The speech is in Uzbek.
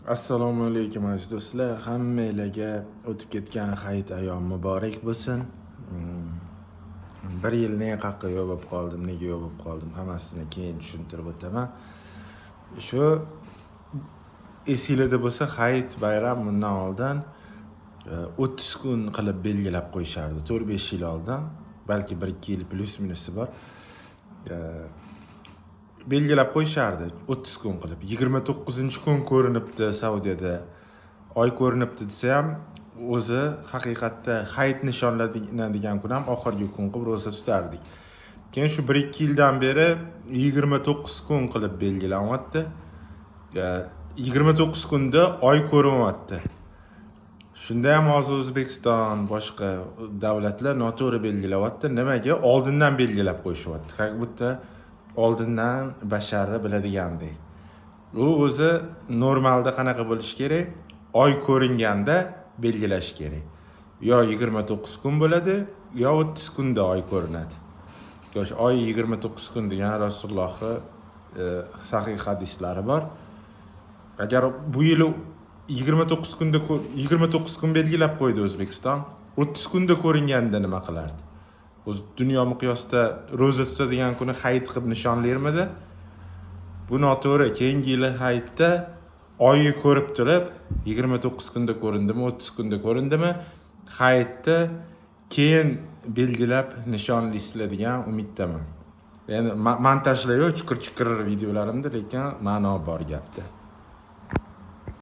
Assalomu alaykum aziz do'stlar. Hammalarga o'tib ketgan hayit ayyom muborak bo'lsin. Bir yil nega yo'q bo'lib qoldim, nega yo'q bo'lib qoldim, hammasini keyin tushuntirib o'taman. Shu esingizda bo'lsa, hayit bayram bundan oldin 30 kun qilib belgilab qo'yishardi. 4-5 yil oldin, balki 1-2 yil plus minusi bor. Belgilab qo'yishardi 30 kun qilib. 29-kun ko'rinibdi Saudiyada. Oy ko'rinibdi desa ham, o'zi haqiqatda hayit nishonlanadigan kun ham oxirgi kun qilib roza tutardik. Keyin shu 1-2 yildan beri 29 kun qilib belgilanyapti. 29 kunda oy ko'rinyapti. Shunda ham hozir O'zbekiston, boshqa davlatlar noto'g'ri belgilayapti. Nimaga? Oldindan belgilab qo'yishyapti. Как будто oldindan basharni biladigandek. U o'zi normalda qanaqa bo'lish kerak? Oy ko'ringanda belgilash kerak. Yo 29 kun bo'ladi, yo 30 kunda oy ko'rinadi. Yo'q, oy 29 kun degan Rasulullohning sahih hadislari bor. Agar bu yil 29 kun belgilab qo'ydi O'zbekiston, 30 kunda ko'ringanda nima qilardi? O'z dunyo miqyosida roza tutadigan kuni hayit qilib nishonlarmidi? Bu noto'g'ri. Keyingi yil hayitda oyni ko'rib turib, 29 kunda ko'rindimi, 30 kunda ko'rindimi, hayitda keyin belgilab nishonlaysizlar degan umiddaman. Endi montajlar yo'q, chiqir videolarimda, lekin ma'no bor gapda.